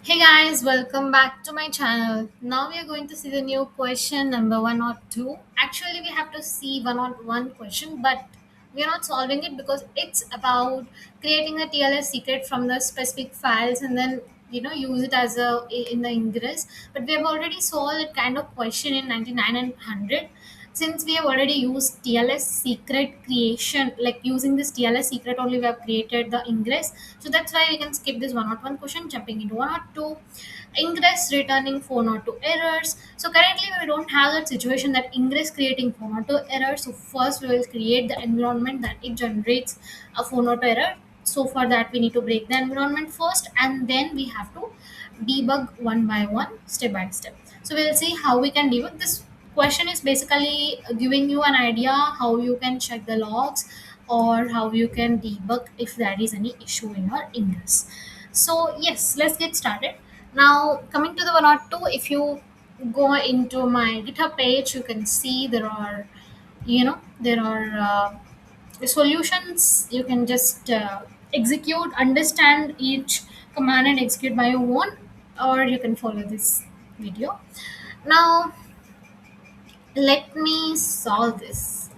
Hey guys, welcome back to my channel. Now we are going to see the new question number one or two. Actually, we have to see one or one question, but we are not solving it because it's about creating the TLS secret from the specific files and then use it as a in the ingress. But we have already solved that kind of question in 99 and 100. Since we have already used TLS secret creation, like using this TLS secret only, we have created the ingress. So that's why we can skip this 101 question, jumping into 102. Ingress returning 402 errors. So currently we don't have that situation that ingress creating 402 errors. So first we will create the environment that it generates a 402 error. So for that we need to break the environment first, and then we have to debug one by one, step by step. So we'll see how we can debug this. Question is basically giving you an idea how you can check the logs or how you can debug if there is any issue in your ingress. So yes, let's get started. Now coming to the one or two, if you go into my GitHub page, you can see there are solutions. You can just execute, understand each command and execute by your own, or you can follow this video. Now let me solve this.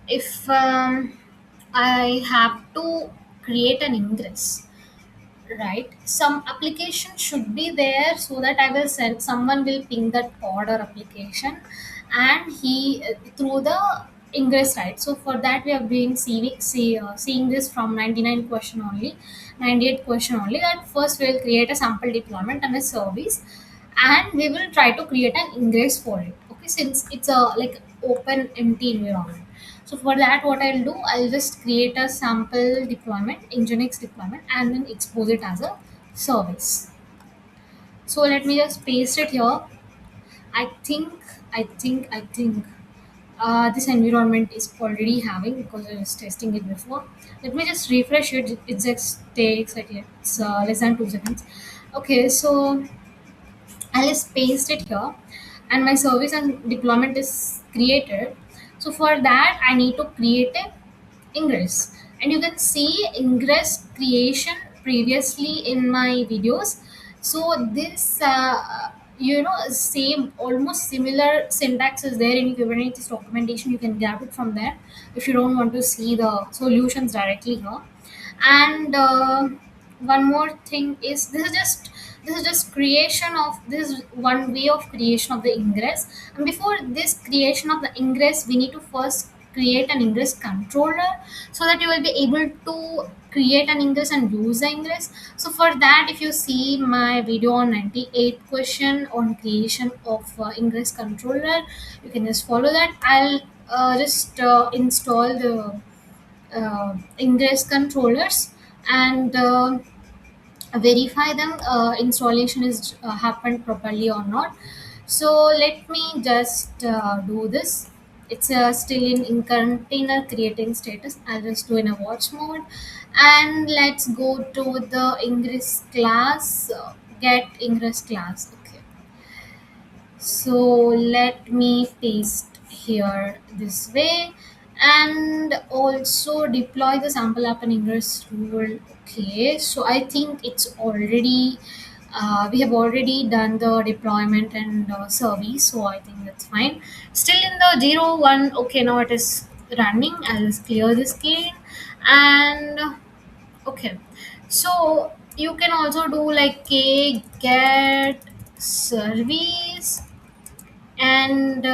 If I have to create an ingress, right, some application should be there so that I will send, someone will ping that pod or application, and he through the ingress, right? So for that we have been seeing this from 99 question only, 98 question only, that first we will create a sample deployment and a service, and we will try to create an ingress for it. Okay, since it's a like open empty environment. So for that, what I'll do, I'll just create a sample deployment, Nginx deployment, and then expose it as a service. So let me just paste it here. I think, I think this environment is already having, because I was testing it before. Let me just refresh it. It just takes like it's less than 2 seconds. Okay, so I'll just paste it here, and my service and deployment is created. So for that, I need to create a ingress, and you can see ingress creation previously in my videos. So this same, almost similar syntax is there in Kubernetes documentation. You can grab it from there if you don't want to see the solutions directly here. And one more thing is, this is just creation of, this is one way of creation of the ingress. And before this creation of the ingress, we need to first create an ingress controller, so that you will be able to create an ingress and use the ingress. So for that, if you see my video on 98 question on creation of ingress controller, you can just follow that. I'll just install the ingress controllers, and verify them installation is happened properly or not. So let me just do this. It's still in container creating status. I'll just do in a watch mode, and let's go to the ingress class, get ingress class. Okay, so let me paste here this way, and also deploy the sample app and ingress rule. Okay, so I think it's already, we have already done the deployment and service, so I think that's fine. Still in the 0 1. Okay, now it is running. I'll just clear the screen. And okay, so you can also do like k get service, and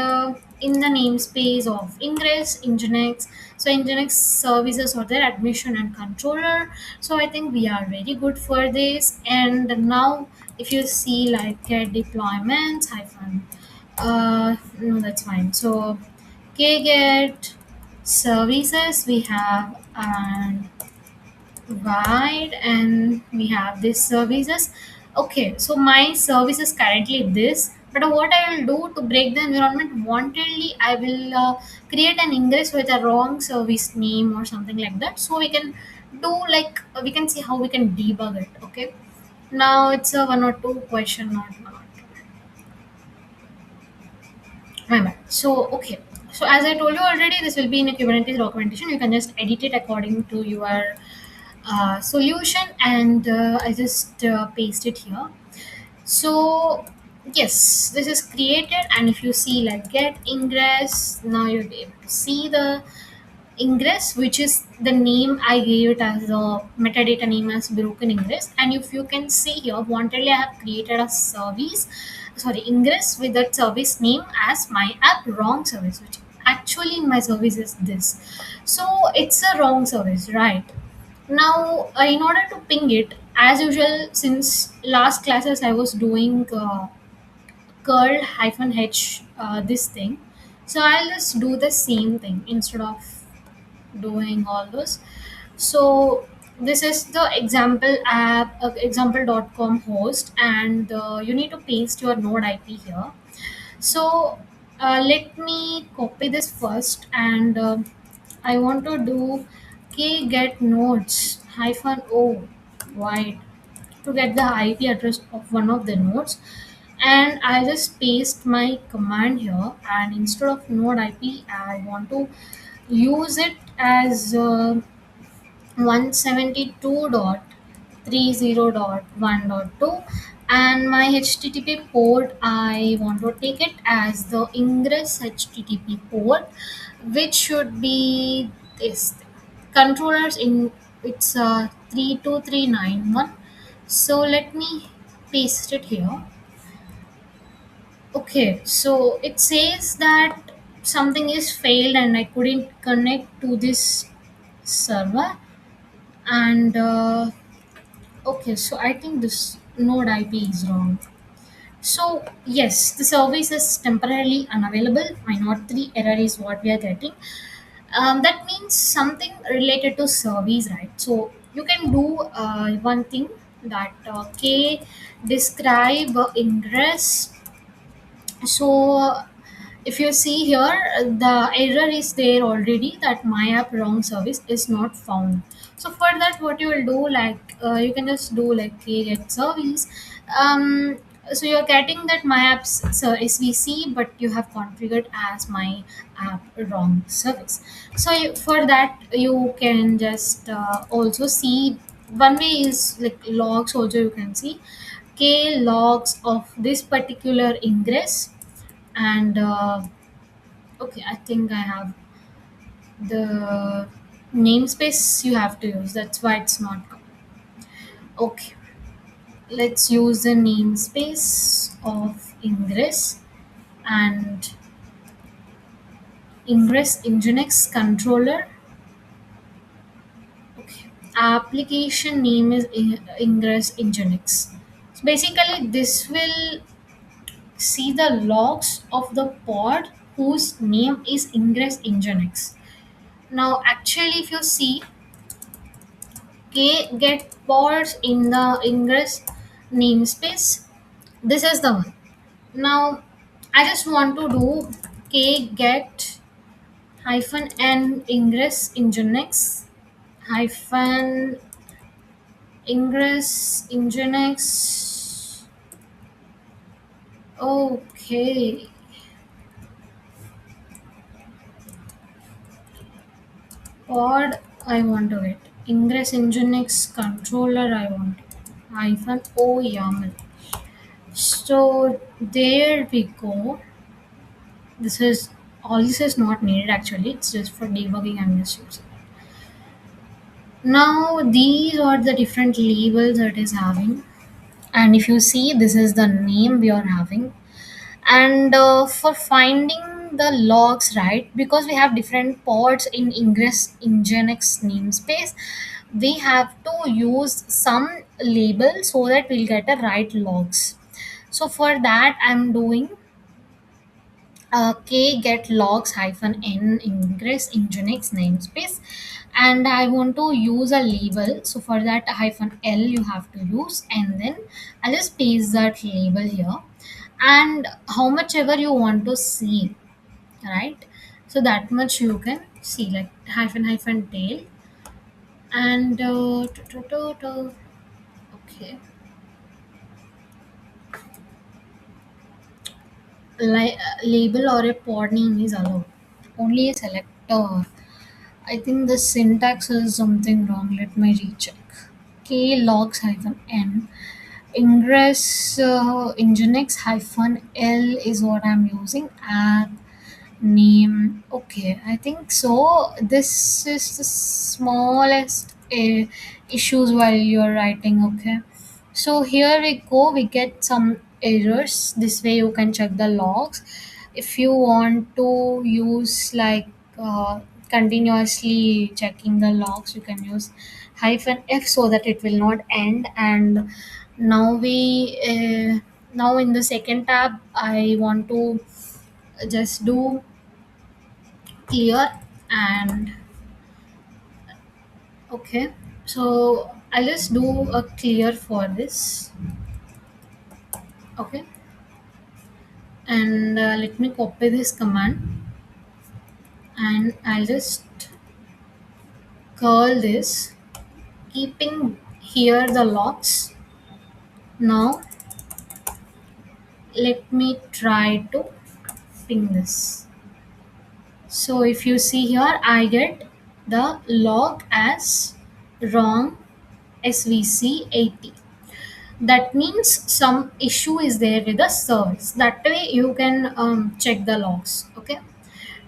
in the namespace of ingress nginx. So nginx services are there, admission and controller. So I think we are very good for this. And now if you see like deployments hyphen, no, that's fine. So kget services we have, and right, and we have this services. Okay, so my service is currently this, but what I will do to break the environment wantedly, I will create an ingress with a wrong service name or something like that, so we can do like, we can see how we can debug it. Okay, now it's a one or two question, not one or two. My bad. So okay, so as I told you already, this will be in a Kubernetes documentation. You can just edit it according to your solution, and I just paste it here. So yes, this is created, and if you see like get ingress, now you'll be able to see the ingress, which is the name I gave it as a metadata name as broken ingress. And if you can see here, wanted I have created a service, sorry, ingress with that service name as my app wrong service, which actually my service is this. So it's a wrong service, right? Now, in order to ping it, as usual, since last classes I was doing curl hyphen h this thing, so I'll just do the same thing instead of doing all those. So this is the example app, example.com host, and you need to paste your node IP here. So let me copy this first, and I want to do k get nodes hyphen o wide to get the IP address of one of the nodes. And I just paste my command here, and instead of node IP, I want to use it as 172.30.1.2, and my HTTP port I want to take it as the ingress HTTP port, which should be this thing. Controllers in it's 32391. So let me paste it here. Okay, so it says that something is failed and I couldn't connect to this server. And okay, so I think this node IP is wrong. So yes, the service is temporarily unavailable. My node 3 error is what we are getting. That means something related to service, right? So you can do one thing, that k describe ingress. So if you see here, the error is there already, that my app wrong service is not found. So for that, what you will do, like you can just do like get service. um so you're getting that my app's svc, but you have configured as my app wrong service. So for that, you can just also see, one way is like logs also, you can see k logs of this particular ingress. And okay, I think I have the namespace you have to use, that's why it's not okay. Let's use the namespace of ingress, and ingress nginx controller. Okay, application name is ingress nginx. So basically this will see the logs of the pod whose name is ingress nginx. Now actually, if you see k get pods in the ingress namespace, this is the one. Now I just want to do k get hyphen n ingress nginx hyphen ingress nginx. Okay, pod I want to get ingress nginx controller, I want hyphen o yaml. So there we go. This is all, this is not needed actually, it's just for debugging. I'm just using. Now these are the different labels that is having, and if you see, this is the name we are having. And for finding the logs, right, because we have different pods in ingress nginx namespace, we have to use some label so that we'll get the right logs. So for that, I'm doing k get logs hyphen n ingress nginx namespace, and I want to use a label. So for that, hyphen l you have to use, and then I'll just paste that label here, and how much ever you want to see, right? So that much you can see, like hyphen hyphen tail, and okay, label or a pod name is allowed, only a selector. I think the syntax is something wrong. Let me recheck. K logs hyphen n. Ingress Nginx hyphen L is what I'm using. App name. Okay, I think so. This is the smallest issues while you're writing. Okay, so here we go. We get some errors. This way you can check the logs. If you want to use like continuously checking the logs, you can use hyphen f so that it will not end. And now we now in the second tab I want to just do clear. And okay, so I'll just do a clear for this. Okay, and let me copy this command, and I'll just curl this, keeping here the locks. Now let me try to ping this. So if you see here, I get the log as wrong svc 80. That means some issue is there with the service. That way you can check the logs. Okay,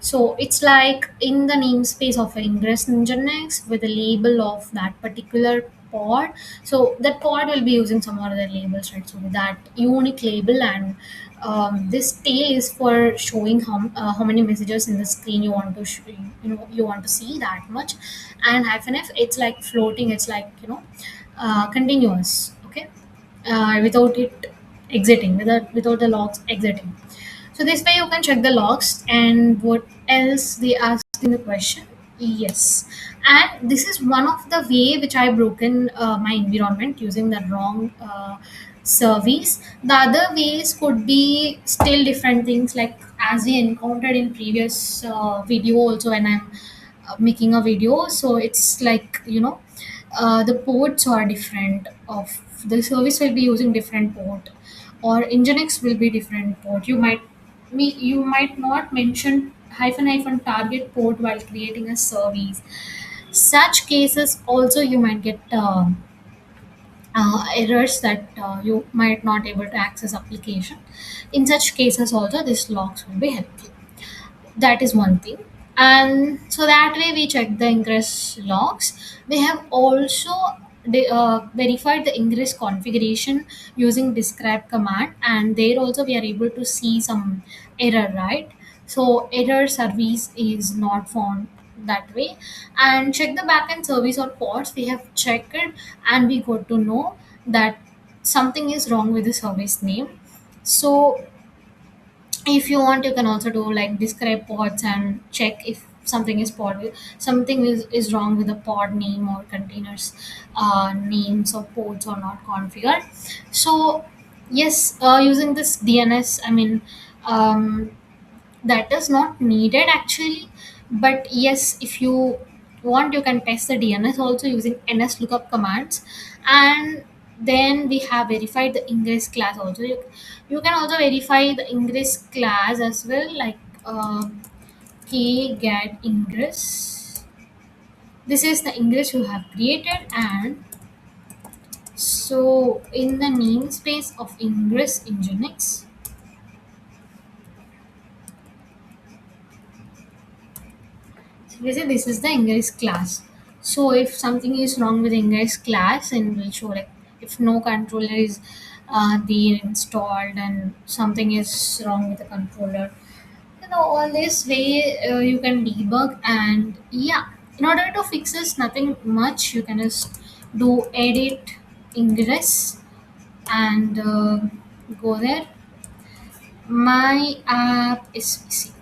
so it's like in the namespace of Ingress Nginx with the label of that particular pod. So that pod will be using some other labels, right? So that unique label. And this tail is for showing how many messages in the screen you want to you want to see, that much. And hyphen f, it's like floating. It's like continuous. Okay, without it exiting, without the logs exiting. So this way you can check the logs. And what else they asked in the question? Yes, and this is one of the way which I broken my environment using the wrong service. The other ways could be still different things, like as we encountered in previous video also when I'm making a video. So it's like the ports are different. Of the service will be using different port, or Nginx will be different port. You might not mention hyphen hyphen target port while creating a service. Such cases also you might get errors that you might not able to access application. In such cases also this logs will be helpful. That is one thing. And so that way we check the ingress logs. We have also verified the ingress configuration using describe command, and there also we are able to see some error, right? So error service is not found that way. And check the backend service or ports, we have checked, and we got to know that something is wrong with the service name. So if you want, you can also do like describe pods and check if something is wrong with the pod name or containers names or pods are not configured. So yes, using this DNS, I mean, um, that is not needed actually. But yes, if you want, you can test the DNS also using ns lookup commands. And then we have verified the ingress class also. You can also verify the ingress class as well, like get ingress. This is the ingress you have created. And so in the namespace of ingress nginx, so we say this is the ingress class. So if something is wrong with ingress class, and will show like if no controller is there installed and something is wrong with the controller. All this way you can debug. And yeah, in order to fix this, nothing much. You can just do edit ingress and go there. My app is missing.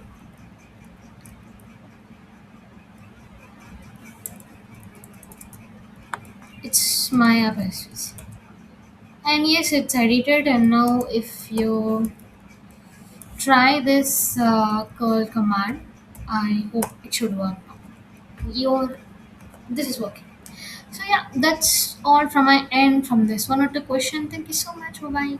It's my app is missing. And yes, it's edited. And now if you try this curl command, I hope it should work now. Your This is working. So yeah, that's all from my end from this one or two question. Thank you so much. Bye bye.